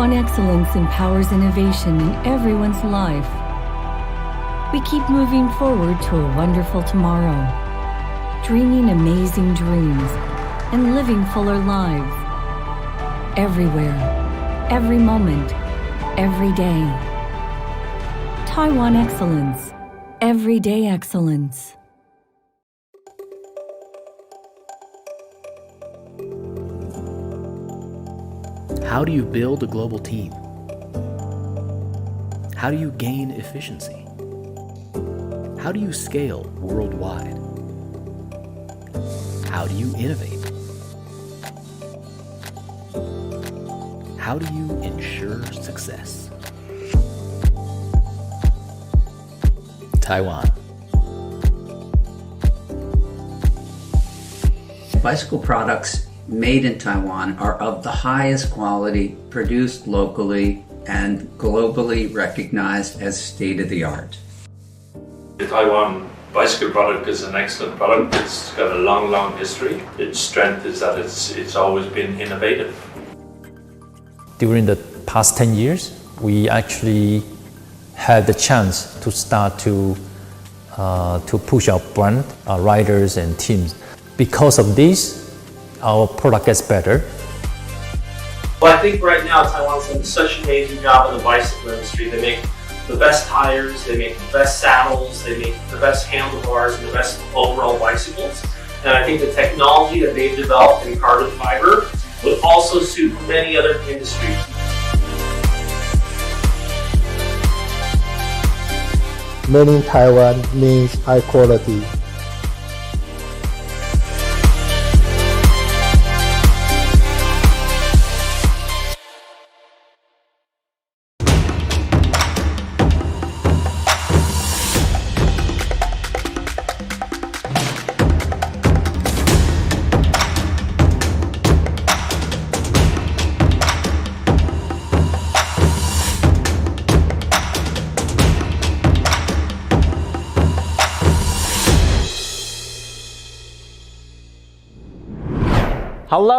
Taiwan excellence empowers innovation in everyone's life. We keep moving forward to a wonderful tomorrow, dreaming amazing dreams and living fuller lives. Everywhere, every moment, every day. Taiwan excellence, everyday excellence. How do you build a global team? How do you gain efficiency? How do you scale worldwide? How do you innovate? How do you ensure success? Taiwan. Bicycle products made in Taiwan are of the highest quality, produced locally, and globally recognized as state-of-the-art. Taiwan bicycle product is an excellent product. It's got a long history. Its strength is that it's always been innovative. During the past 10 years, we actually had the chance to start to push our brand, our riders and teams. Because of this, our product gets better. Well, I think right now Taiwan's done such an amazing job in the bicycle industry. They make the best tires, they make the best saddles, they make the best handlebars and the best overall bicycles. And I think the technology that they've developed in carbon fiber would also suit many other industries. Made in Taiwan means high quality.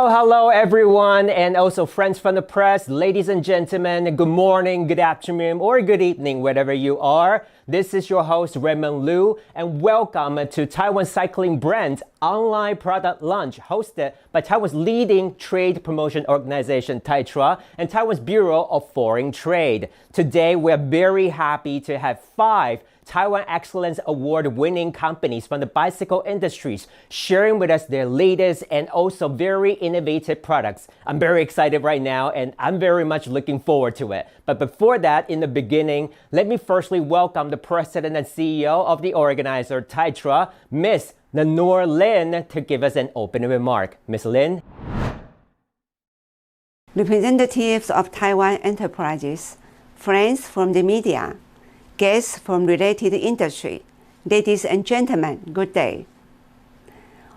Hello everyone, and also friends from the press, ladies and gentlemen, good morning, good afternoon, or good evening, wherever you are. This is your host, Raymond Liu, and welcome to Taiwan Cycling Brand's online product launch hosted by Taiwan's leading trade promotion organization, TAITRA, and Taiwan's Bureau of Foreign Trade. Today, we're very happy to have 5 Taiwan Excellence Award-winning companies from the bicycle industries sharing with us their latest and also very innovative products. I'm very excited right now, and I'm very much looking forward to it. But before that, in the beginning, let me firstly welcome the President and CEO of the organizer, TAITRA, Ms. Nanor Lin, to give us an opening remark. Ms. Lin? Representatives of Taiwan enterprises, friends from the media, guests from related industry, ladies and gentlemen, good day.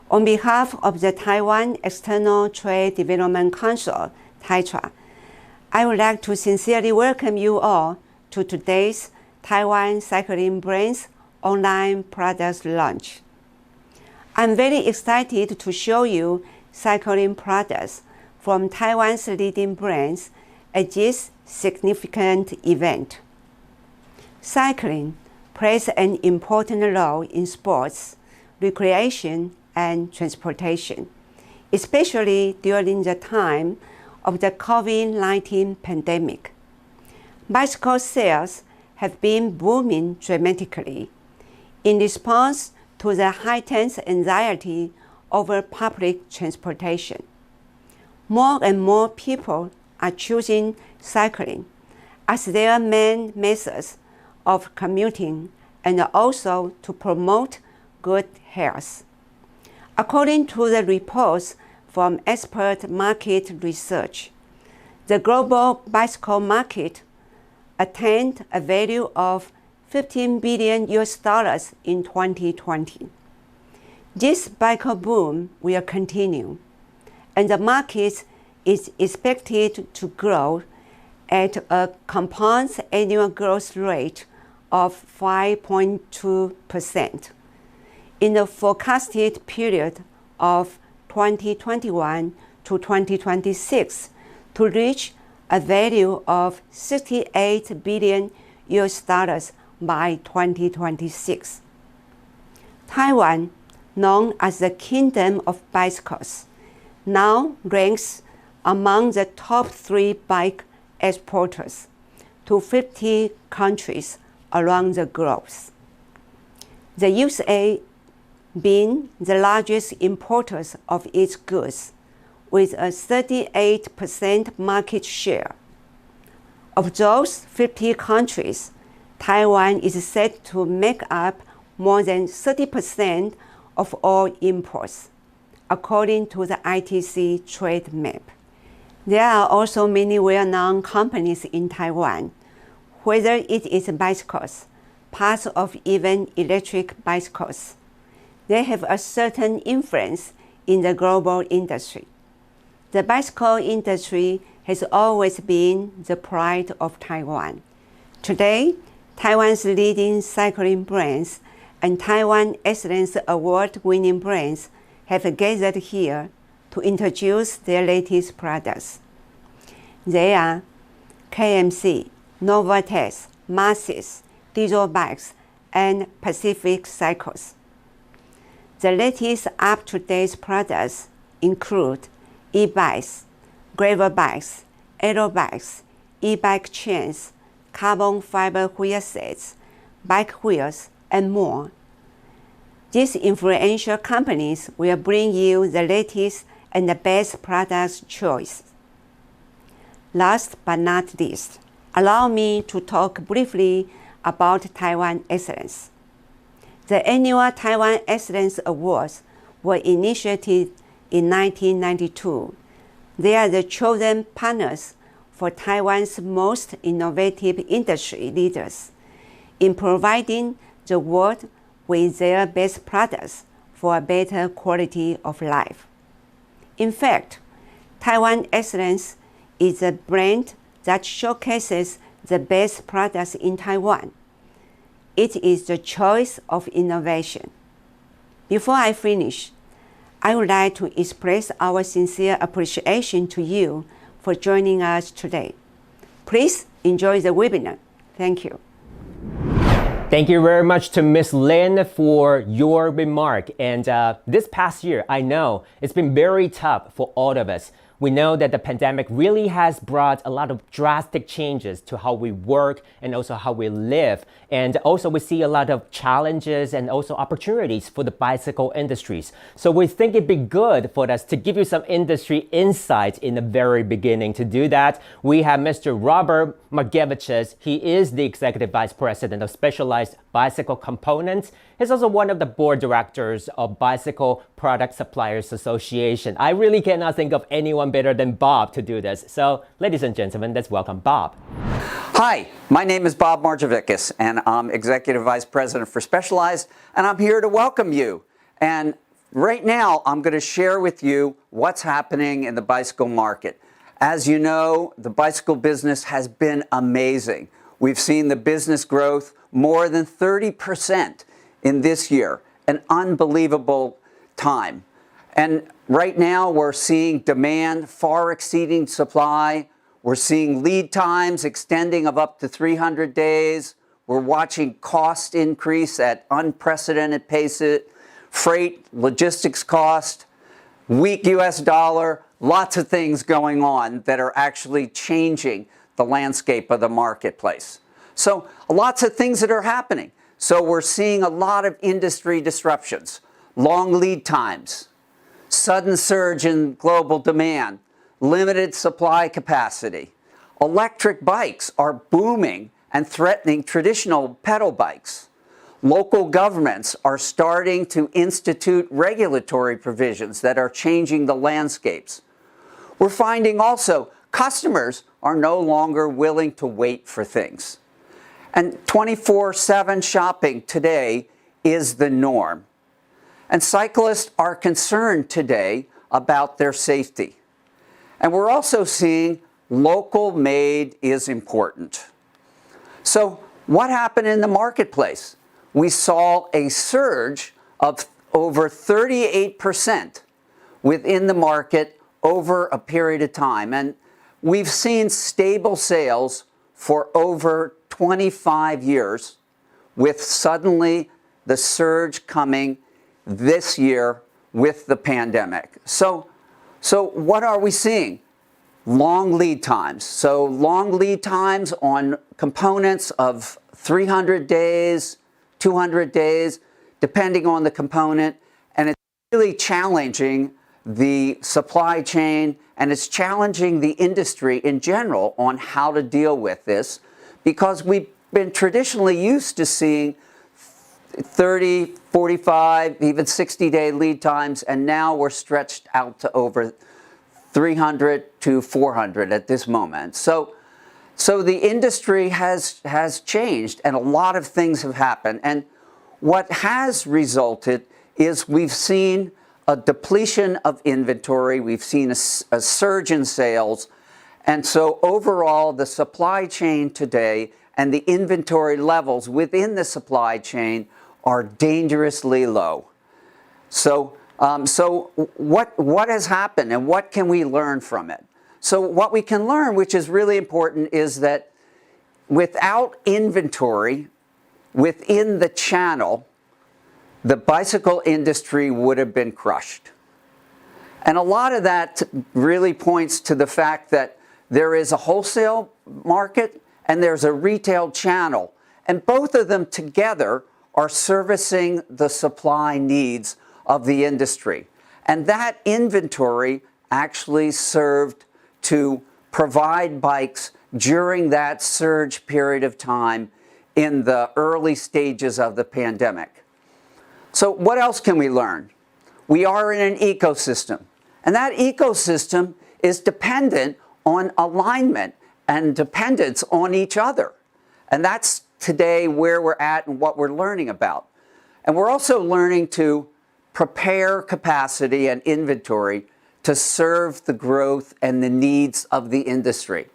On behalf of the Taiwan External Trade Development Council, TAITRA, I would like to sincerely welcome you all to today's Taiwan Cycling Brands online products launch. I'm very excited to show you cycling products from Taiwan's leading brands at this significant event. Cycling plays an important role in sports, recreation, and transportation, especially during the time of the COVID-19 pandemic. Bicycle sales have been booming dramatically in response to the heightened anxiety over public transportation. More and more people are choosing cycling as their main methods of commuting and also to promote good health. According to the reports from expert market research, the global bicycle market attained a value of $15 billion in 2020. This bicycle boom will continue, and the market is expected to grow at a compound annual growth rate of 5.2% in the forecasted period of 2021 to 2026 to reach a value of $68 billion by 2026. Taiwan, known as the Kingdom of Bicycles, now ranks among the top 3 bike exporters to 50 countries around the globe. The USA being the largest importers of its goods with a 38% market share. Of those 50 countries, Taiwan is said to make up more than 30% of all imports, according to the ITC trade map. There are also many well-known companies in Taiwan, whether it is bicycles, parts of even electric bicycles. They have a certain influence in the global industry. The bicycle industry has always been the pride of Taiwan. Today, Taiwan's leading cycling brands and Taiwan Excellence Award-winning brands have gathered here to introduce their latest products. They are KMC, NOVATEC, MAXXIS, DIZO bikes, and Pacific Cycles. The latest up-to-date products include e-bikes, gravel bikes, aero bikes, e-bike chains, carbon fiber wheelsets, bike wheels, and more. These influential companies will bring you the latest and the best products choice. Last but not least, allow me to talk briefly about Taiwan Excellence. The annual Taiwan Excellence Awards were initiated in 1992. They are the chosen partners for Taiwan's most innovative industry leaders in providing the world with their best products for a better quality of life. In fact, Taiwan Excellence is a brand that showcases the best products in Taiwan. It is the choice of innovation. Before I finish, I would like to express our sincere appreciation to you for joining us today. Please enjoy the webinar. Thank you. Thank you very much to Ms. Lin for your remark. And this past year, I know it's been very tough for all of us. We know that the pandemic really has brought a lot of drastic changes to how we work and also how we live. And also we see a lot of challenges and also opportunities for the bicycle industries. So we think it'd be good for us to give you some industry insights in the very beginning. To do that, we have Mr. Robert Margeviches. He is the Executive Vice President of Specialized Bicycle Components. He's also one of the board directors of Bicycle Product Suppliers Association. I really cannot think of anyone better than Bob to do this. So, ladies and gentlemen, let's welcome Bob. Hi, my name is Bob Margeviches, and I'm Executive Vice President for Specialized, and I'm here to welcome you. And right now, I'm going to share with you what's happening in the bicycle market. As you know, the bicycle business has been amazing. We've seen the business growth more than 30% in this year, an unbelievable time. And right now we're seeing demand far exceeding supply. We're seeing lead times extending of up to 300 days. We're watching cost increase at unprecedented paces, freight, logistics cost, weak US dollar, lots of things going on that are actually changing the landscape of the marketplace. So lots of things that are happening. So we're seeing a lot of industry disruptions, long lead times, sudden surge in global demand, limited supply capacity. Electric bikes are booming and threatening traditional pedal bikes. Local governments are starting to institute regulatory provisions that are changing the landscapes. We're finding also customers are no longer willing to wait for things. And 24/7 shopping today is the norm. And cyclists are concerned today about their safety. And we're also seeing local made is important. So what happened in the marketplace? We saw a surge of over 38% within the market over a period of time. And we've seen stable sales for over 25 years, with suddenly the surge coming this year with the pandemic. So what are we seeing? Long lead times. So long lead times on components of 300 days, 200 days, depending on the component. And it's really challenging the supply chain, and it's challenging the industry in general on how to deal with this, because we've been traditionally used to seeing 30, 45, even 60-day lead times, and now we're stretched out to over 300 to 400 at this moment. So the industry has changed, and a lot of things have happened. And what has resulted is we've seen a depletion of inventory, we've seen a surge in sales, and so overall the supply chain today and the inventory levels within the supply chain are dangerously low. So what has happened and what can we learn from it? So what we can learn, which is really important, is that without inventory within the channel, the bicycle industry would have been crushed. And a lot of that really points to the fact that there is a wholesale market and there's a retail channel. And both of them together are servicing the supply needs of the industry. And that inventory actually served to provide bikes during that surge period of time in the early stages of the pandemic. So what else can we learn? We are in an ecosystem, and that ecosystem is dependent on alignment and dependence on each other. And that's today where we're at and what we're learning about. And we're also learning to prepare capacity and inventory to serve the growth and the needs of the industry.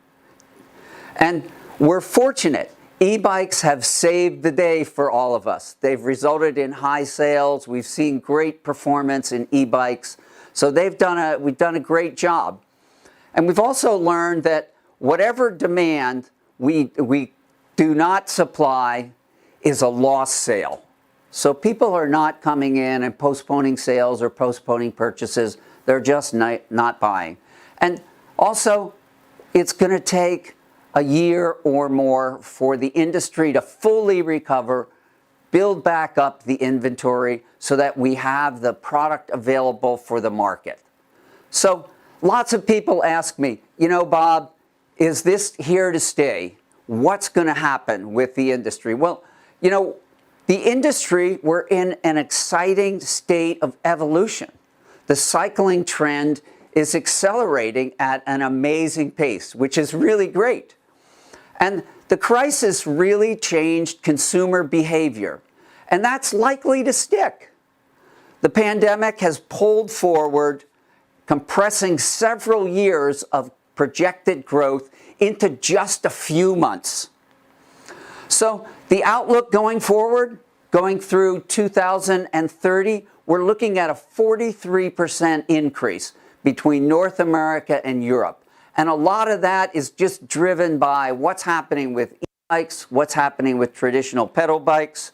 And we're fortunate. E-bikes have saved the day for all of us. They've resulted in high sales. We've seen great performance in e-bikes. So we've done a great job. And we've also learned that whatever demand we do not supply is a lost sale. So people are not coming in and postponing sales or postponing purchases. They're just not buying. And also, it's going to take a year or more for the industry to fully recover, build back up the inventory so that we have the product available for the market. So lots of people ask me, you know, Bob, is this here to stay? What's going to happen with the industry? Well, you know, the industry, we're in an exciting state of evolution. The cycling trend is accelerating at an amazing pace, which is really great. And the crisis really changed consumer behavior, and that's likely to stick. The pandemic has pulled forward, compressing several years of projected growth into just a few months. So the outlook going forward, going through 2030, we're looking at a 43% increase between North America and Europe. And a lot of that is just driven by what's happening with e-bikes, what's happening with traditional pedal bikes.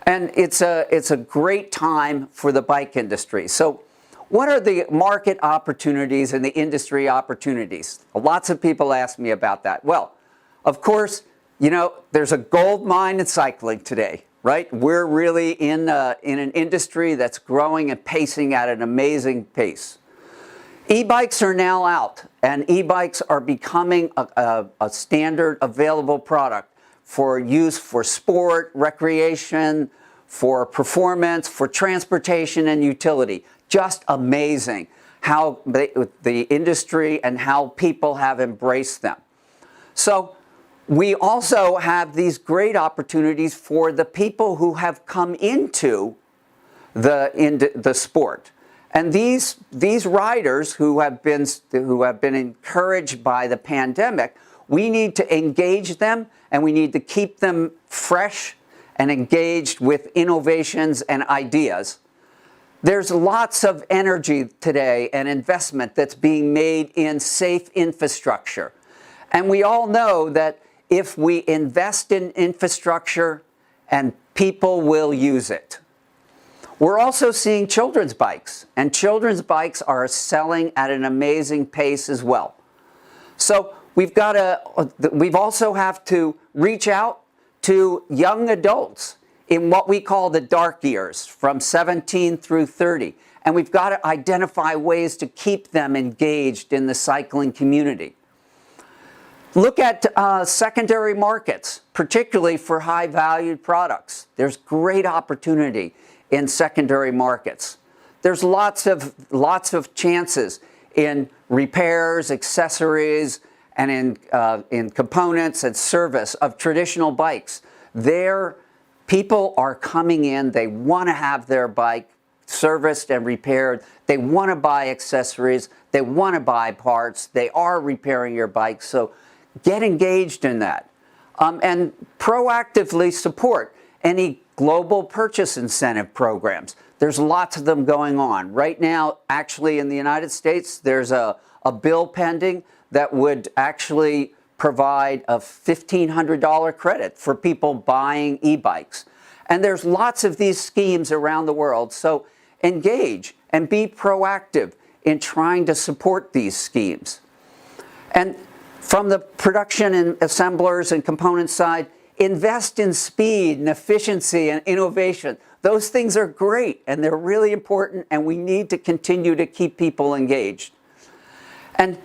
And it's a great time for the bike industry. So what are the market opportunities and the industry opportunities? Lots of people ask me about that. Well, of course, you know, there's a gold mine in cycling today, right? We're really in an industry that's growing and pacing at an amazing pace. E-bikes are now out, and e-bikes are becoming a standard available product for use for sport, recreation, for performance, for transportation and utility. Just amazing how the industry and how people have embraced them. So we also have these great opportunities for the people who have come into the sport. And these riders who have been encouraged by the pandemic, we need to engage them and we need to keep them fresh and engaged with innovations and ideas. There's lots of energy today and investment that's being made in safe infrastructure. And we all know that if we invest in infrastructure, and people will use it. We're also seeing children's bikes, and children's bikes are selling at an amazing pace as well. So we also have to reach out to young adults in what we call the dark years, from 17 through 30. And we've got to identify ways to keep them engaged in the cycling community. Look at secondary markets, particularly for high-valued products. There's great opportunity in secondary markets. There's lots of chances in repairs, accessories, and in components and service of traditional bikes. People are coming in, they want to have their bike serviced and repaired. They want to buy accessories. They want to buy parts. They are repairing your bike. So get engaged in that. And proactively support any global purchase incentive programs. There's lots of them going on. Right now, actually in the United States, there's a bill pending that would actually provide a $1,500 credit for people buying e-bikes. And there's lots of these schemes around the world. So engage and be proactive in trying to support these schemes. And from the production and assemblers and component side, invest in speed and efficiency and innovation. Those things are great and they're really important, and we need to continue to keep people engaged. And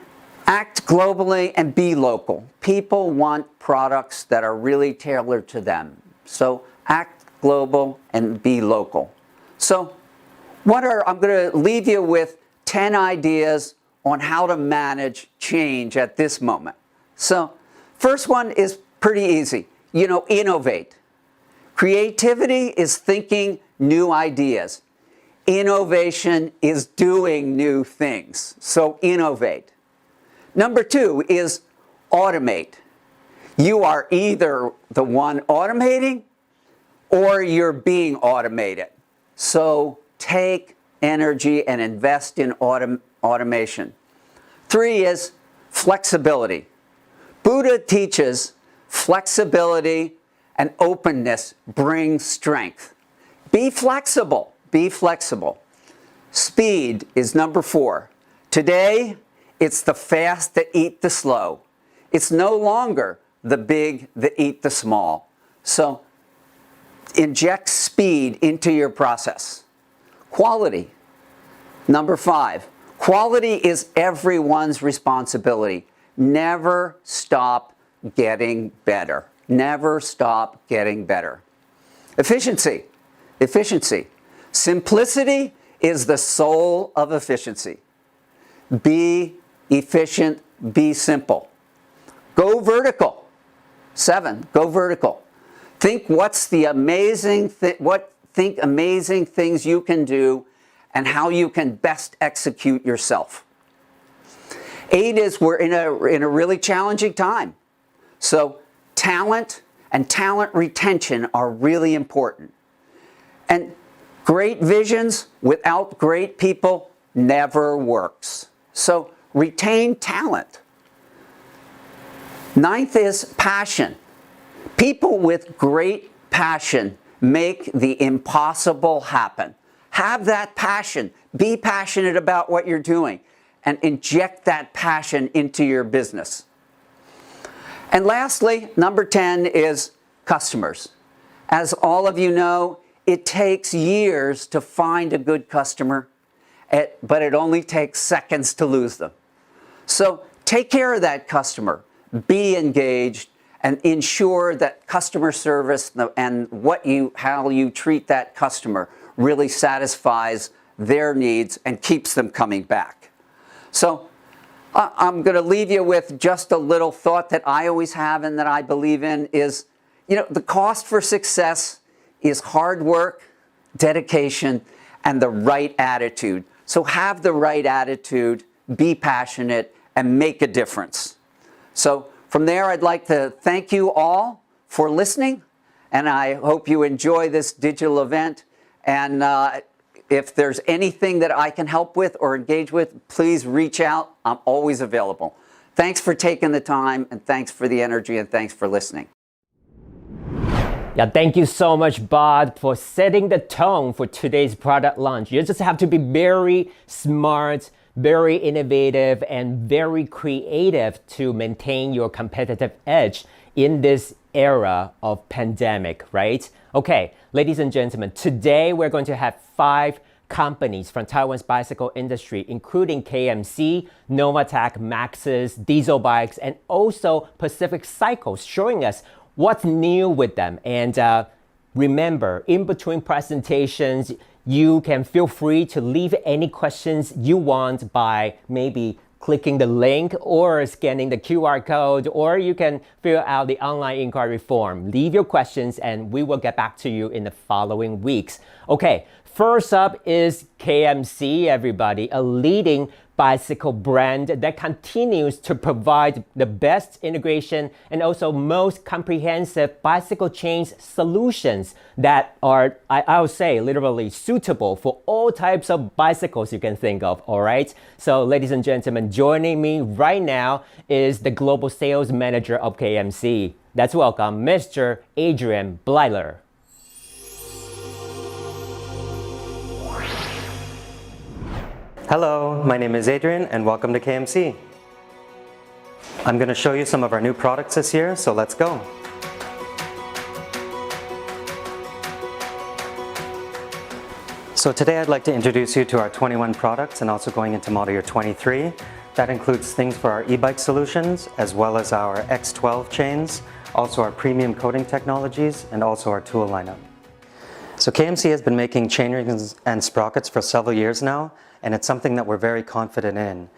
act globally and be local. People want products that are really tailored to them. So act global and be local. So I'm going to leave you with 10 ideas on how to manage change at this moment. So first one is pretty easy. Innovate. Creativity is thinking new ideas. Innovation is doing new things. So innovate. Number 2 is automate. You are either the one automating or you're being automated. So take energy and invest in automation. 3 is flexibility. Buddha teaches flexibility and openness bring strength. Be flexible. Be flexible. Speed is number 4. Today, it's the fast that eat the slow. It's no longer the big that eat the small. So inject speed into your process. Quality. Number 5. Quality is everyone's responsibility. Never stop getting better. Never stop getting better. Efficiency. Efficiency. Simplicity is the soul of efficiency. Be efficient, be simple. Go vertical. 7, go vertical. Think amazing things you can do and how you can best execute yourself. 8 is we're in a really challenging time. So talent and talent retention are really important. And great visions without great people never works. So retain talent. 9th is passion. People with great passion make the impossible happen. Have that passion. Be passionate about what you're doing and inject that passion into your business. And lastly, number 10 is customers. As all of you know, it takes years to find a good customer, but it only takes seconds to lose them. So take care of that customer. Be engaged and ensure that customer service and how you treat that customer really satisfies their needs and keeps them coming back. So I'm going to leave you with just a little thought that I always have and that I believe in is, the cost for success is hard work, dedication, and the right attitude. So have the right attitude, be passionate, and make a difference. So from there, I'd like to thank you all for listening, and I hope you enjoy this digital event. And if there's anything that I can help with or engage with, please reach out. I'm always available. Thanks for taking the time, and thanks for the energy, and thanks for listening. Yeah, thank you so much, Bob, for setting the tone for today's product launch. You just have to be very smart, very innovative, and very creative to maintain your competitive edge in this era of pandemic, right? Okay, ladies and gentlemen, today we're going to have 5 companies from Taiwan's bicycle industry, including KMC, NOVATEC, MAXXIS, DIZO Bikes, and also Pacific Cycles, showing us what's new with them. And remember, in between presentations, you can feel free to leave any questions you want by maybe clicking the link or scanning the QR code, or you can fill out the online inquiry form. Leave your questions and we will get back to you in the following weeks. Okay, first up is KMC, everybody, a leading bicycle brand that continues to provide the best integration and also most comprehensive bicycle chains solutions that are, I would say, literally suitable for all types of bicycles you can think of, all right? So ladies and gentlemen, joining me right now is the Global Sales Manager of KMC. Let's welcome Mr. Adrian Blyler. Hello, my name is Adrian and welcome to KMC. I'm going to show you some of our new products this year, so let's go. So today I'd like to introduce you to our 21 products and also going into model year 23. That includes things for our e-bike solutions as well as our X12 chains, also our premium coating technologies and also our tool lineup. So KMC has been making chainrings and sprockets for several years now, and it's something that we're very confident in.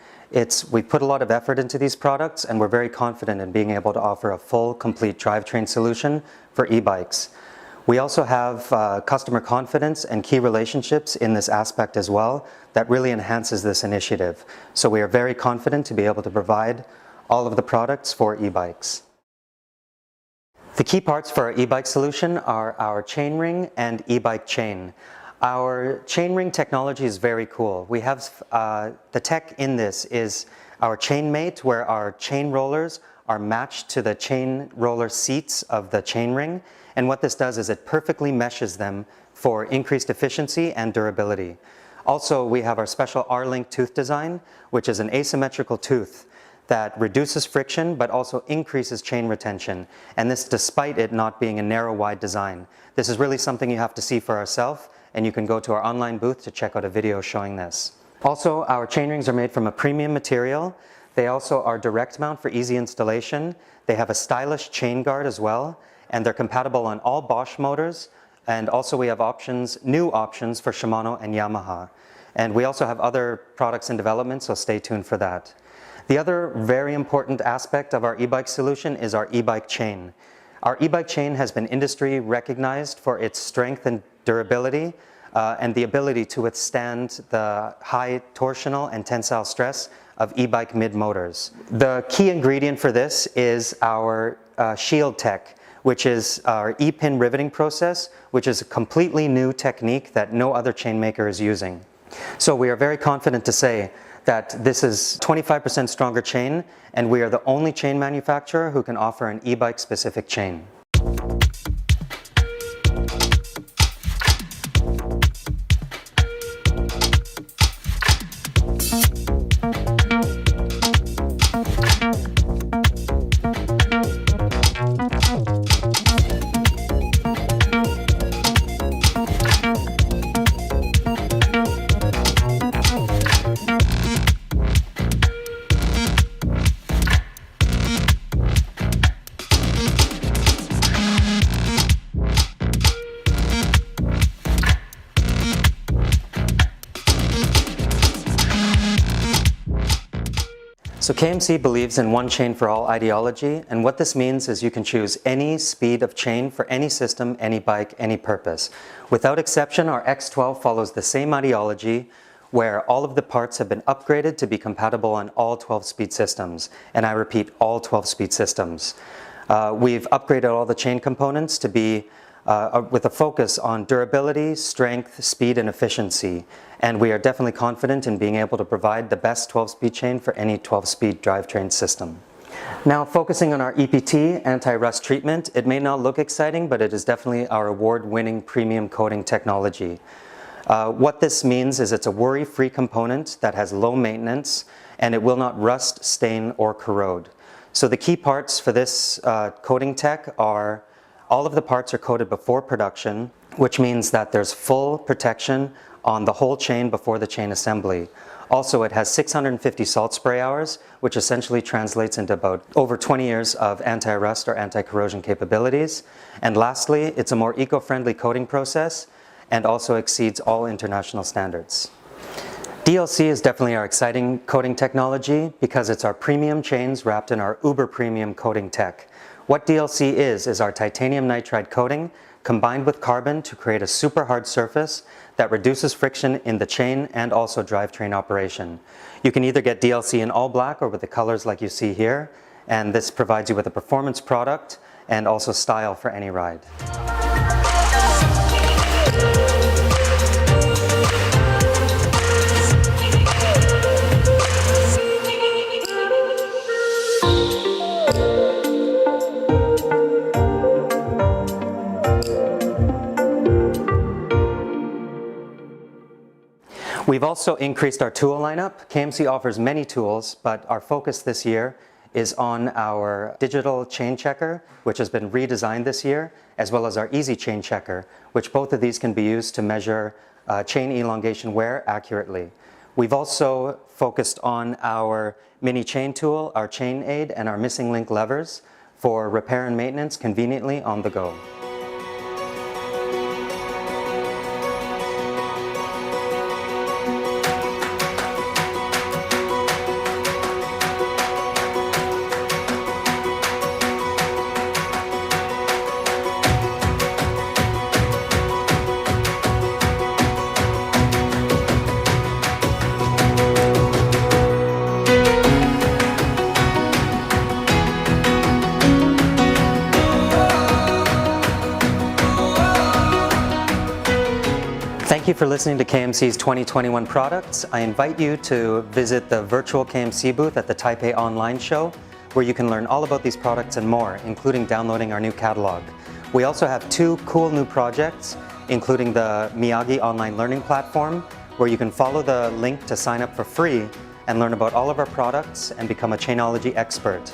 We put a lot of effort into these products and we're very confident in being able to offer a full, complete drivetrain solution for e-bikes. We also have customer confidence and key relationships in this aspect as well that really enhances this initiative. So we are very confident to be able to provide all of the products for e-bikes. The key parts for our e-bike solution are our chainring and e-bike chain. Our chainring technology is very cool. We have the tech in this is our chain mate, where our chain rollers are matched to the chain roller seats of the chainring. And what this does is it perfectly meshes them for increased efficiency and durability. Also, we have our special R-Link tooth design, which is an asymmetrical tooth that reduces friction but also increases chain retention. And this despite it not being a narrow wide design. This is really something you have to see for yourself, and you can go to our online booth to check out a video showing this. Also, our chainrings are made from a premium material. They also are direct mount for easy installation. They have a stylish chain guard as well, and they're compatible on all Bosch motors. And also we have new options for Shimano and Yamaha. And we also have other products in development, so stay tuned for that. The other very important aspect of our e-bike solution is our e-bike chain. Our e-bike chain has been industry recognized for its strength and durability and the ability to withstand the high torsional and tensile stress of e-bike mid-motors. The key ingredient for this is our shield tech, which is our E-pin riveting process, which is a completely new technique that no other chain maker is using. So we are very confident to say that this is 25% stronger chain, and we are the only chain manufacturer who can offer an e-bike specific chain. So KMC believes in one chain for all ideology, and what this means is you can choose any speed of chain for any system, any bike, any purpose. Without exception, our X12 follows the same ideology where all of the parts have been upgraded to be compatible on all 12-speed systems. And I repeat, all 12-speed systems. We've upgraded all the chain components to be with a focus on durability, strength, speed, and efficiency. And we are definitely confident in being able to provide the best 12-speed chain for any 12-speed drivetrain system. Now, focusing on our Ept Anti-Rust Treatment, it may not look exciting, but it is definitely our award-winning premium coating technology. What this means is it's a worry-free component that has low maintenance, and it will not rust, stain, or corrode. So the key parts for this coating tech are all of the parts are coated before production, which means that there's full protection on the whole chain before the chain assembly. Also, it has 650 salt spray hours, which essentially translates into about over 20 years of anti-rust or anti-corrosion capabilities. And lastly, it's a more eco-friendly coating process and also exceeds all international standards. DLC is definitely our exciting coating technology because it's our premium chains wrapped in our uber premium coating tech. What DLC is our titanium nitride coating combined with carbon to create a super hard surface that reduces friction in the chain and also drivetrain operation. You can either get DLC in all black or with the colors like you see here, and this provides you with a performance product and also style for any ride. We've also increased our tool lineup. KMC offers many tools, but our focus this year is on our digital chain checker, which has been redesigned this year, as well as our easy chain checker, which both of these can be used to measure chain elongation wear accurately. We've also focused on our mini chain tool, our chain aid, and our missing link levers for repair and maintenance conveniently on the go. Thank you for listening to KMC's 2021 products. I invite you to visit the virtual KMC booth at the Taipei Online Show, where you can learn all about these products and more, including downloading our new catalog. We also have 2 cool new projects, including the Miyagi online learning platform, where you can follow the link to sign up for free and learn about all of our products and become a chainology expert.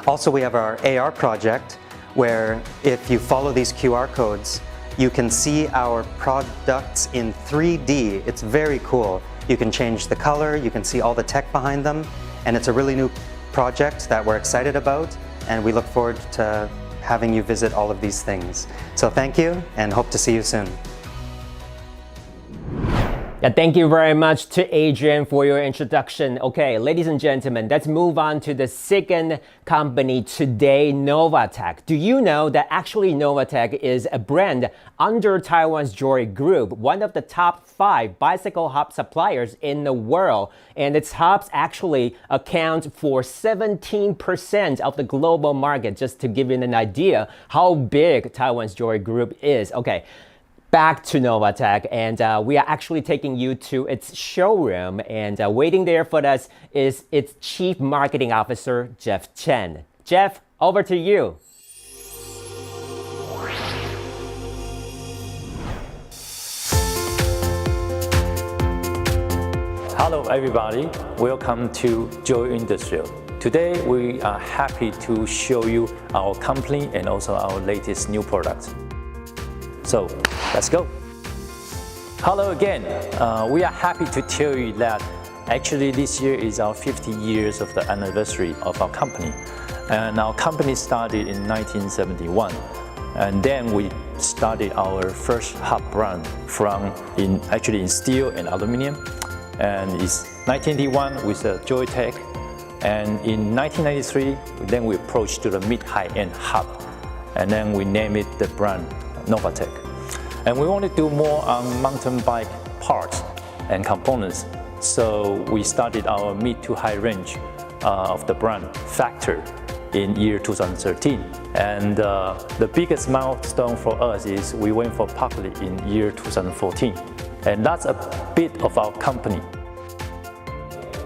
Also, we have our AR project, where if you follow these QR codes, you can see our products in 3D. It's very cool. You can change the color, you can see all the tech behind them, and it's a really new project that we're excited about, and we look forward to having you visit all of these things. So thank you, and hope to see you soon. Yeah, thank you very much to Adrian for your introduction. Okay, ladies and gentlemen, let's move on to the second company today, NOVATEC. Do you know that actually NOVATEC is a brand under Taiwan's Joy Group, one of the top 5 bicycle hub suppliers in the world, and its hubs actually account for 17% of the global market, just to give you an idea how big Taiwan's Joy Group is. Okay. Back to NOVATEC, and we are actually taking you to its showroom, and waiting there for us is its Chief Marketing Officer, Jeff Chen. Jeff, over to you. Hello everybody, welcome to Joy Industrial. Today we are happy to show you our company and also our latest new products. So let's go. Hello again. We are happy to tell you that actually this year is our 50 years of the anniversary of our company. And our company started in 1971. And then we started our first hub brand in steel and aluminum. And it's 1981 with the Joytech. And in 1993, then we approached to the mid-high-end hub. And then we named it the brand NOVATEC. And we want to do more on mountain bike parts and components. So we started our mid to high range of the brand Factor in year 2013. And the biggest milestone for us is we went for public in year 2014. And that's a bit of our company.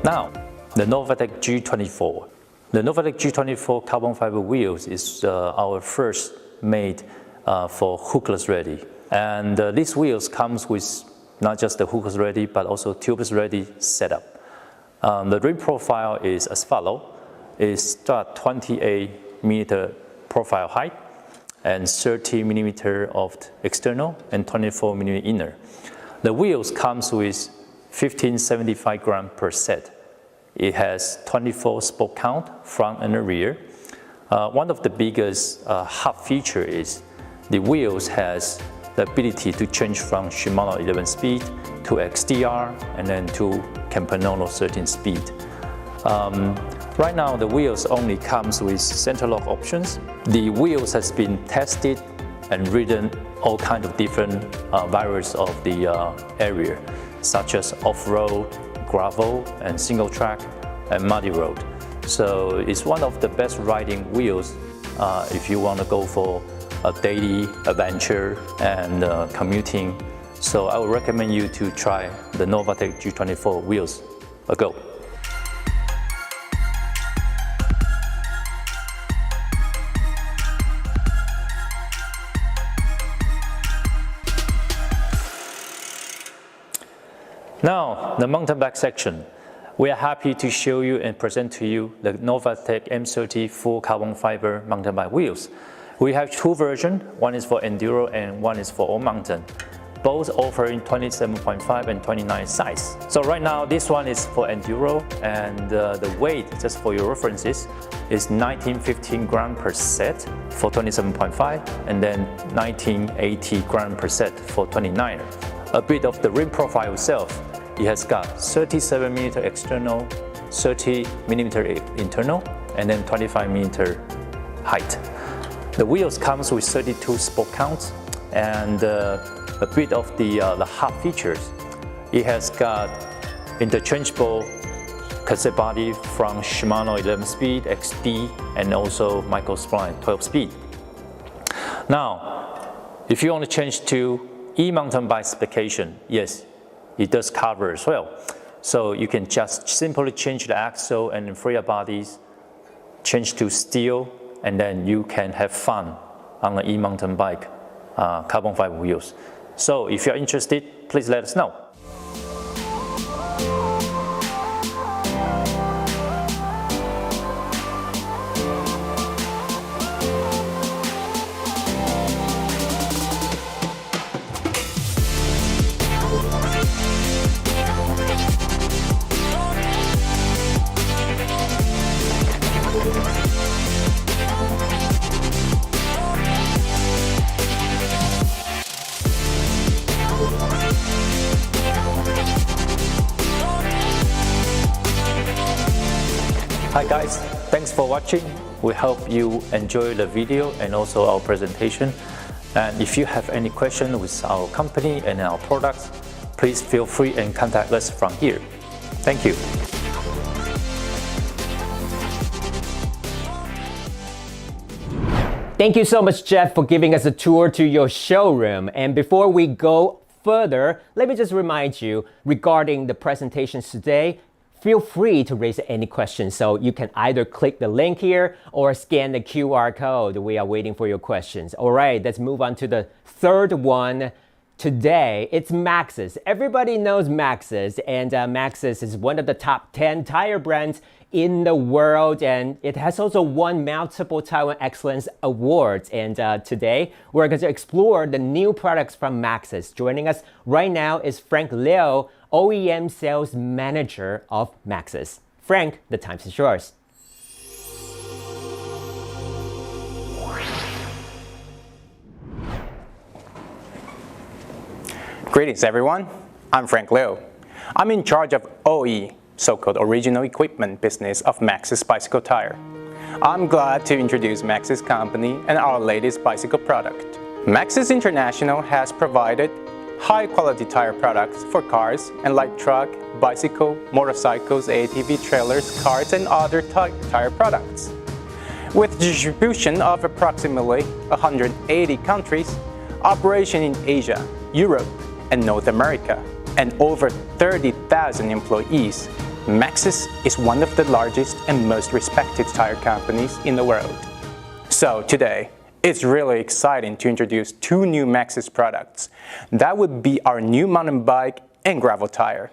Now, the NOVATEC G24. The NOVATEC G24 carbon fiber wheels is our first made for hookless ready. And these wheels comes with not just the hookless ready, but also tubeless ready setup. The rim profile is as follows. It starts 28mm profile height and 30mm of external and 24mm inner. The wheels comes with 1575 grams per set. It has 24 spoke count, front and rear. One of the biggest hub feature is the wheels has the ability to change from Shimano 11 speed to XDR and then to Campagnolo 13 speed. Right now the wheels only comes with center lock options. The wheels has been tested and ridden all kinds of different variants of the area, such as off-road, gravel, and single track, and muddy road. So it's one of the best riding wheels if you want to go for a daily adventure and commuting. So I would recommend you to try the NOVATEC G24 wheels. A go. Now, the mountain bike section. We are happy to show you and present to you the NOVATEC M30 full carbon fiber mountain bike wheels. We have two versions, one is for enduro and one is for all mountain. Both offering 27.5 and 29 size. So right now this one is for enduro, and the weight, just for your references, is 1915 gram per set for 27.5 and then 1980 gram per set for 29. A bit of the rim profile itself. It has got 37mm external, 30mm internal, and then 25mm height. The wheels comes with 32 spoke counts, and a bit of the hub features. It has got interchangeable cassette body from Shimano 11-speed, XD, and also micro spline 12-speed. Now, if you want to change to e-mountain bike specification, yes, it does cover as well. So you can just simply change the axle and free bodies, change to steel, and then you can have fun on an e-mountain bike carbon fiber wheels. So if you're interested, please let us know. Hi guys, thanks for watching. We hope you enjoy the video and also our presentation. And if you have any questions with our company and our products, please feel free and contact us from here. Thank you. Thank you so much, Jeff, for giving us a tour to your showroom. And before we go further, let me just remind you regarding the presentations today, feel free to raise any questions. So you can either click the link here or scan the QR code. We are waiting for your questions. All right, let's move on to the third one. Today, it's MAXXIS. Everybody knows MAXXIS, and MAXXIS is one of the top 10 tire brands in the world, and it has also won multiple Taiwan Excellence Awards. And today, we're going to explore the new products from MAXXIS. Joining us right now is Frank Liu, OEM Sales Manager of MAXXIS. Frank, the time is yours. Greetings everyone, I'm Frank Liu. I'm in charge of OE, so-called original equipment business of MAXXIS bicycle tire. I'm glad to introduce MAXXIS company and our latest bicycle product. MAXXIS International has provided high-quality tire products for cars and light truck, bicycle, motorcycles, ATV, trailers, carts, and other tire products. With distribution of approximately 180 countries, operation in Asia, Europe, and North America, and over 30,000 employees, MAXXIS is one of the largest and most respected tire companies in the world. So today, it's really exciting to introduce two new MAXXIS products. That would be our new mountain bike and gravel tire.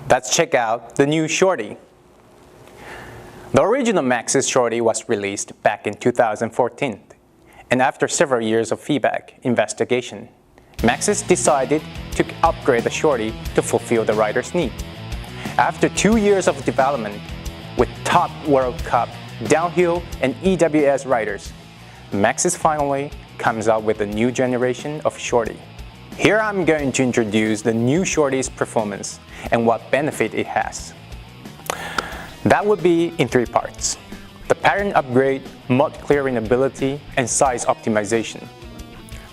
Let's check out the new SHORTY. The original MAXXIS SHORTY was released back in 2014, and after several years of feedback investigation, MAXXIS decided to upgrade the SHORTY to fulfill the rider's need. After 2 years of development with top World Cup, downhill, and EWS riders, MAXXIS finally comes out with a new generation of SHORTY. Here I'm going to introduce the new SHORTY's performance and what benefit it has. That would be in three parts: the pattern upgrade, mud clearing ability, and size optimization.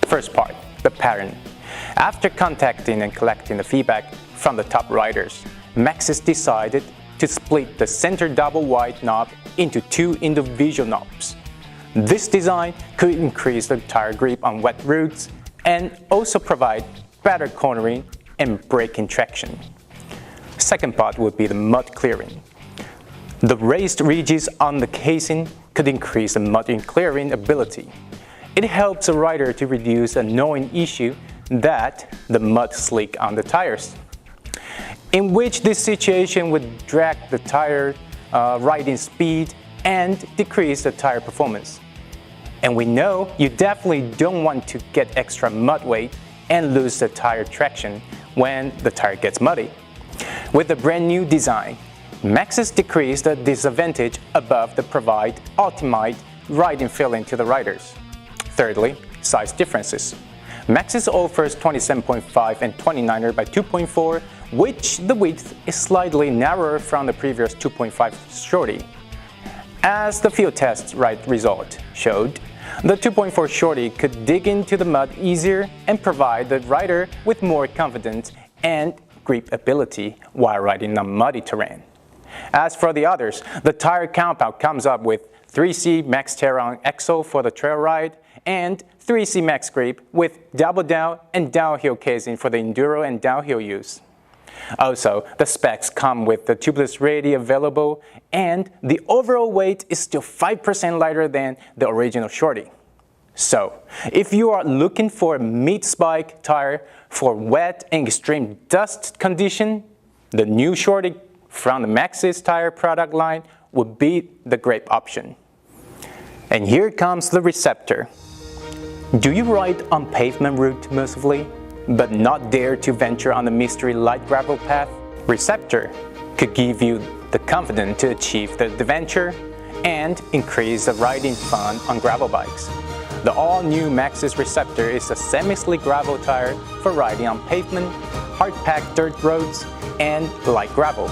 First part, the pattern. After contacting and collecting the feedback from the top riders, Maxis decided to split the center double wide knob into 2 individual knobs. This design could increase the tire grip on wet roads and also provide better cornering and braking traction. Second part would be the mud clearing. The raised ridges on the casing could increase the mud clearing ability. It helps a rider to reduce a known issue that the mud slick on the tires, in which this situation would drag the tire riding speed and decrease the tire performance. And we know you definitely don't want to get extra mud weight and lose the tire traction when the tire gets muddy. With the brand new design, Maxis decreased the disadvantage above the provide ultimate riding feeling to the riders. Thirdly, size differences. Maxis offers 27.5 and 29er by 2.4, which the width is slightly narrower from the previous 2.5 Shorty. As the field test result showed, the 2.4 Shorty could dig into the mud easier and provide the rider with more confidence and grip ability while riding on muddy terrain. As for the others, the tire compound comes up with 3C Max Terron Exo for the trail ride and 3C Max Grip with double down and downhill casing for the enduro and downhill use. Also, the specs come with the tubeless radio available, and the overall weight is still 5% lighter than the original Shorty. So, if you are looking for a mid-spike tire for wet and extreme dust condition, the new Shorty from the Maxis tire product line would be the great option. And here comes the RECEPTOR. Do you ride on pavement route mostly, but not dare to venture on the mystery light gravel path? RECEPTOR could give you the confidence to achieve the adventure and increase the riding fun on gravel bikes. The all-new Maxis RECEPTOR is a semi-slick gravel tire for riding on pavement, hard-packed dirt roads, and light gravel.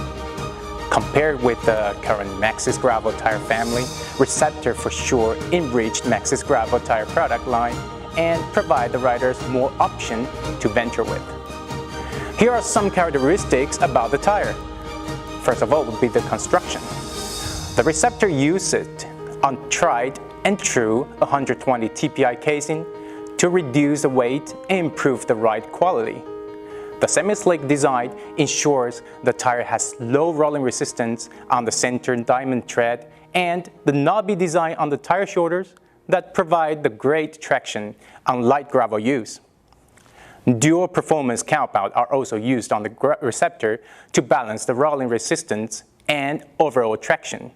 Compared with the current Maxis gravel tire family, RECEPTOR for sure enriched Maxis gravel tire product line and provide the riders more option to venture with. Here are some characteristics about the tire. First of all would be the construction. The RECEPTOR uses on tried and true 120 TPI casing to reduce the weight and improve the ride quality. The semi-slick design ensures the tire has low rolling resistance on the center diamond tread and the knobby design on the tire shoulders that provide the great traction on light gravel use. Dual performance compound are also used on the RECEPTOR to balance the rolling resistance and overall traction.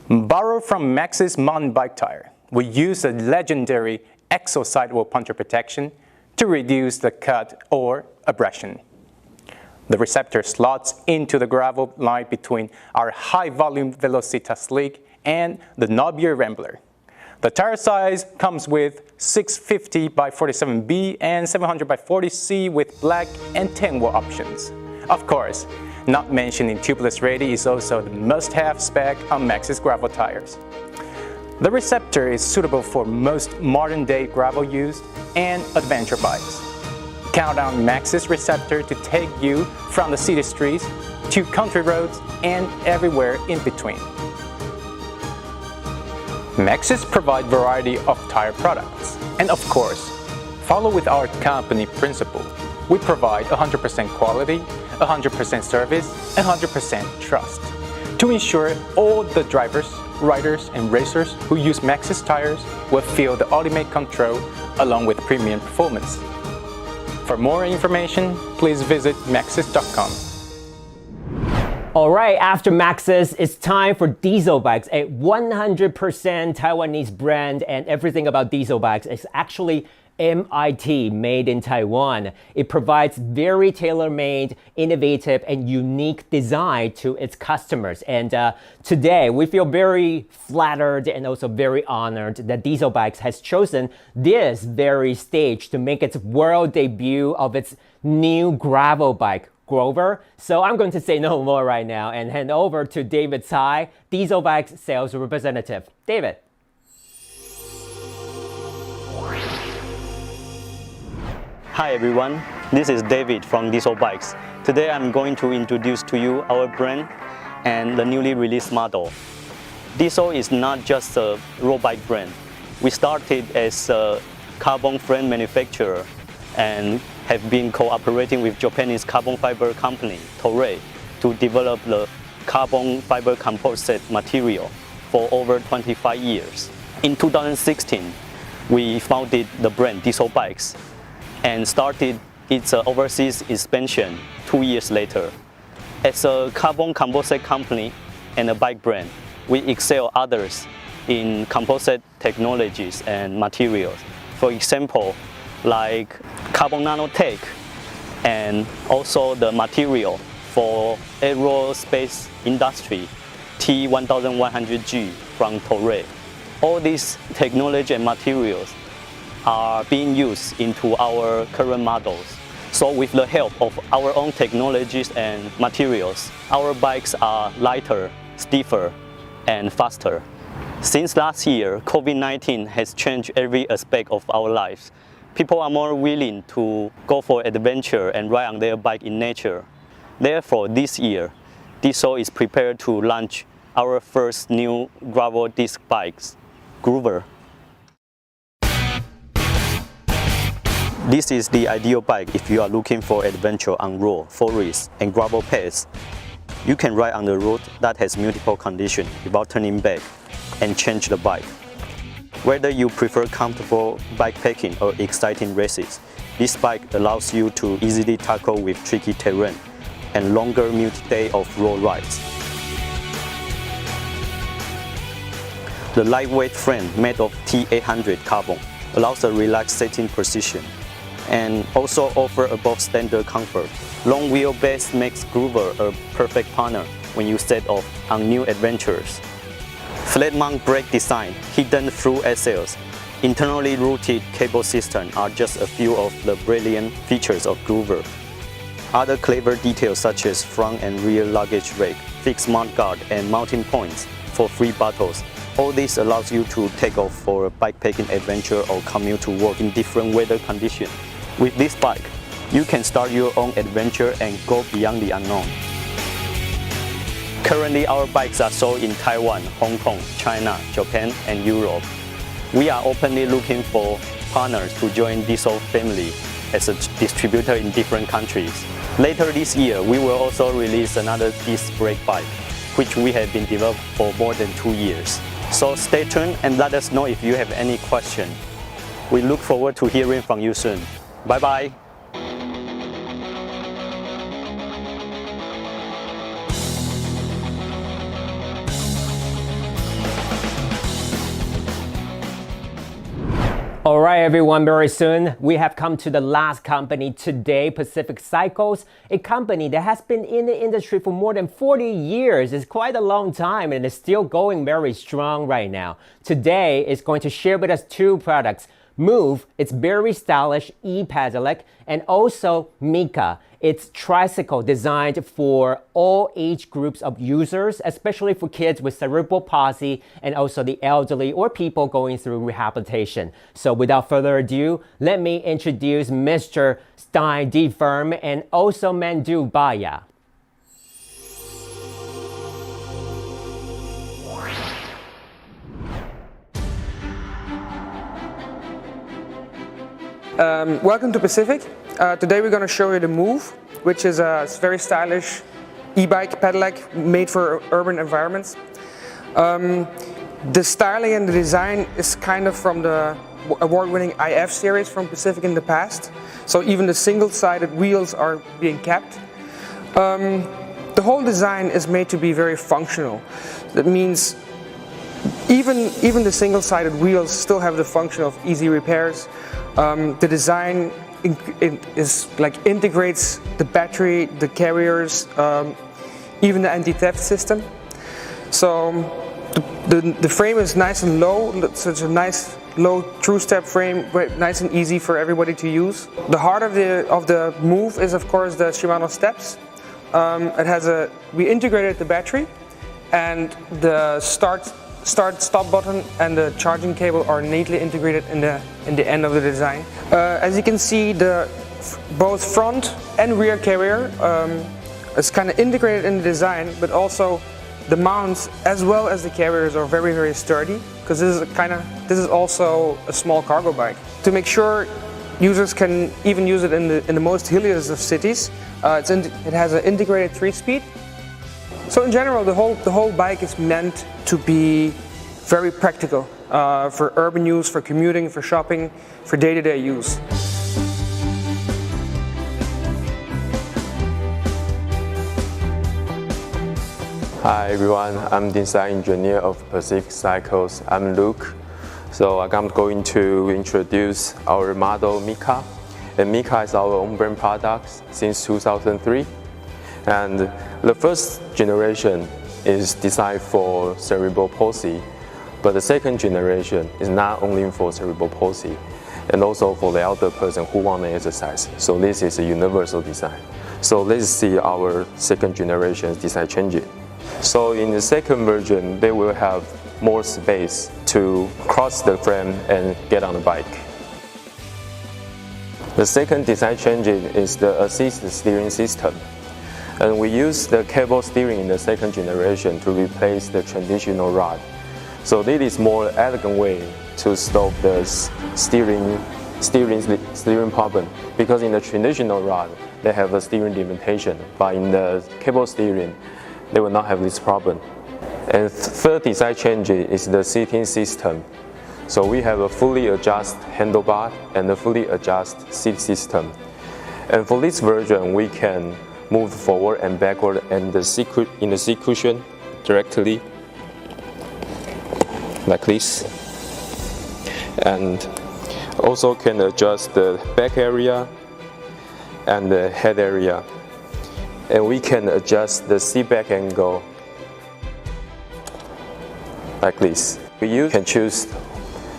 Borrowed from Maxis mountain bike tire, we use a legendary Exo sidewall puncture protection to reduce the cut or abrasion. The RECEPTOR slots into the gravel line between our high-volume Velocita Slick and the knobbier Rambler. The tire size comes with 650 by 47B and 700 by 40C with black and 10-wheel options. Of course, not mentioning tubeless radio is also the must-have spec on Maxis gravel tires. The RECEPTOR is suitable for most modern-day gravel use and adventure bikes. Count on Maxis RECEPTOR to take you from the city streets to country roads and everywhere in between. Maxis provide variety of tire products, and of course, follow with our company principle. We provide 100% quality, 100% service, and 100% trust to ensure all the drivers, riders, and racers who use Maxis tires will feel the ultimate control along with premium performance. For more information, please visit maxis.com. All right, after Maxis, it's time for DIZO Bikes, a 100% Taiwanese brand, and everything about DIZO Bikes is actually MIT, made in Taiwan. It provides very tailor-made, innovative, and unique design to its customers. And today, we feel very flattered and also very honored that DIZO Bikes has chosen this very stage to make its world debut of its new gravel bike, Grover. So I'm going to say no more right now and hand over to David Tsai, DIZO Bikes sales representative. David. Hi everyone, this is David from DIZO Bikes. Today I'm going to introduce to you our brand and the newly released model. DIZO is not just a road bike brand. We started as a carbon frame manufacturer and have been cooperating with Japanese carbon fiber company, Toray, to develop the carbon fiber composite material for over 25 years. In 2016, we founded the brand DIZO Bikes and started its overseas expansion 2 years later. As a carbon composite company and a bike brand, we excel others in composite technologies and materials. For example, like carbon nanotech and also the material for aerospace industry, T1100G from Toray. All these technology and materials are being used into our current models. So with the help of our own technologies and materials, our bikes are lighter, stiffer, and faster. Since last year, COVID-19 has changed every aspect of our lives. People are more willing to go for adventure and ride on their bike in nature. Therefore, this year, DIZO is prepared to launch our first new gravel disc bikes, Groover. This is the ideal bike if you are looking for adventure on road, forest, and gravel paths. You can ride on the road that has multiple conditions without turning back and change the bike. Whether you prefer comfortable bikepacking or exciting races, this bike allows you to easily tackle with tricky terrain and longer multi-day off-road rides. The lightweight frame made of T800 carbon allows a relaxed sitting position and also offer above standard comfort. Long wheelbase makes Groover a perfect partner when you set off on new adventures. Flat mount brake design, hidden through axles, internally routed cable system are just a few of the brilliant features of Groover. Other clever details such as front and rear luggage rack, fixed mount guard, and mounting points for free bottles. All this allows you to take off for a bikepacking adventure or commute to work in different weather conditions. With this bike, you can start your own adventure and go beyond the unknown. Currently, our bikes are sold in Taiwan, Hong Kong, China, Japan, and Europe. We are openly looking for partners to join DIZO family as a distributor in different countries. Later this year, we will also release another disc brake bike, which we have been developed for more than 2 years. So stay tuned and let us know if you have any question. We look forward to hearing from you soon. Bye bye. All right, everyone, very soon we have come to the last company today, Pacific Cycles, a company that has been in the industry for more than 40 years. It's quite a long time and is still going very strong right now. Today is going to share with us two products. Move, it's very stylish e-pedelec, and also Micah. It's tricycle designed for all age groups of users, especially for kids with cerebral palsy and also the elderly or people going through rehabilitation. So without further ado, let me introduce Mr. Stein D. Firm and also Mandu Baya. Welcome to Pacific. Today we're going to show you the Move, which is a very stylish e-bike pedelec made for urban environments. The styling and the design is kind of from the award-winning IF series from Pacific in the past. So even the single-sided wheels are being kept. The whole design is made to be very functional. That means even the single-sided wheels still have the function of easy repairs. The design integrates the battery, the carriers, even the anti-theft system. So the frame is nice and low, so it's a nice low true step frame, nice and easy for everybody to use. The heart of the Move is of course the Shimano steps. We integrated the battery, and the start-stop button and the charging cable are neatly integrated in the end of the design. As you can see, the both front and rear carrier. It's kind of integrated in the design, but also the mounts as well as the carriers are very, very sturdy, because this is also a small cargo bike. To make sure users can even use it in the most hilliest of cities, it has an integrated 3-speed. So in general, the whole bike is meant to be very practical for urban use, for commuting, for shopping, for day-to-day use. Hi everyone, I'm design engineer of Pacific Cycles. I'm Luke. So I'm going to introduce our model Micah. And Micah is our own brand product since 2003. And the first generation is designed for cerebral palsy, but the second generation is not only for cerebral palsy, and also for the elder person who want to exercise. So this is a universal design. So let's see our second generation design change. So in the second version, they will have more space to cross the frame and get on the bike. The second design change is the assist steering system. And we use the cable steering in the second generation to replace the traditional rod. So this is more elegant way to stop the steering problem, because in the traditional rod, they have a steering limitation, but in the cable steering, they will not have this problem. And third design change is the seating system. So we have a fully adjusted handlebar and a fully adjusted seat system. And for this version, we can move forward and backward and in the seat cushion directly, like this. And also can adjust the back area and the head area. And we can adjust the seat back angle like this. You can choose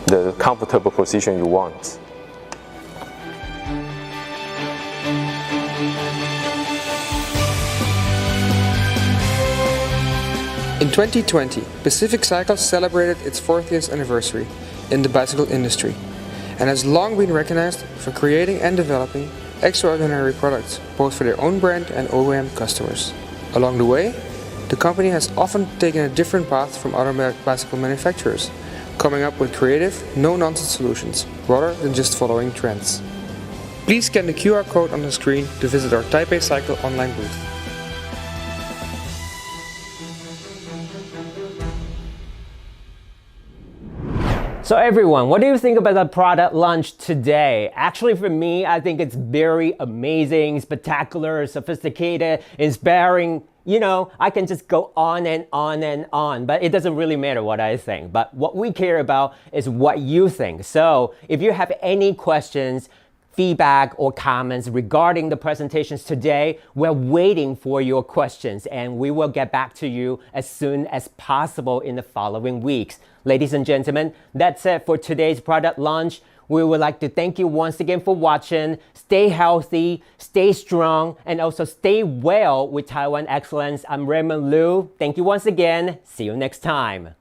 the comfortable position you want. In 2020, Pacific Cycles celebrated its 40th anniversary in the bicycle industry and has long been recognized for creating and developing extraordinary products, both for their own brand and OEM customers. Along the way, the company has often taken a different path from other bicycle manufacturers, coming up with creative, no-nonsense solutions, rather than just following trends. Please scan the QR code on the screen to visit our Taipei Cycle online booth. So everyone, what do you think about the product launch today? Actually, for me, I think it's very amazing, spectacular, sophisticated, inspiring. You know, I can just go on and on and on, but it doesn't really matter what I think. But what we care about is what you think. So if you have any questions, feedback, or comments regarding the presentations today, we're waiting for your questions and we will get back to you as soon as possible in the following weeks. Ladies and gentlemen, that's it for today's product launch. We would like to thank you once again for watching. Stay healthy, stay strong, and also stay well with Taiwan Excellence. I'm Raymond Liu. Thank you once again. See you next time.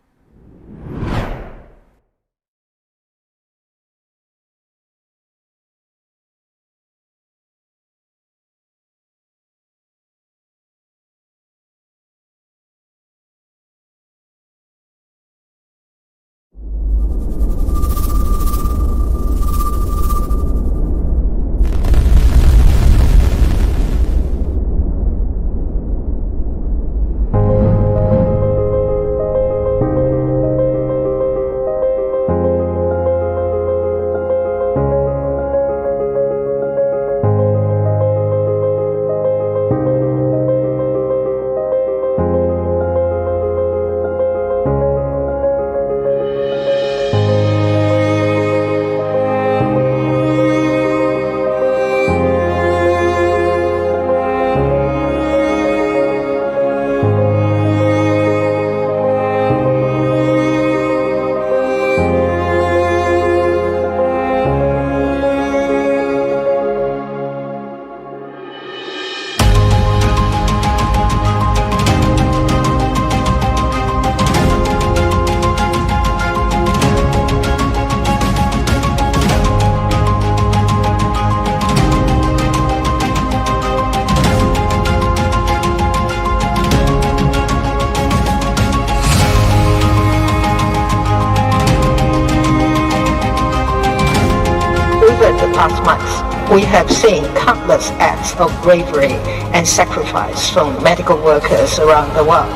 past months, we have seen countless acts of bravery and sacrifice from medical workers around the world.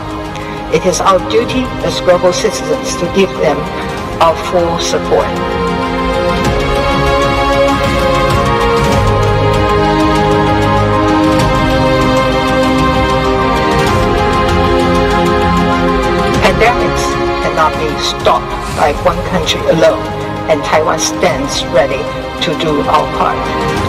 It is our duty as global citizens to give them our full support. Pandemics cannot be stopped by one country alone, and Taiwan stands ready to do our part.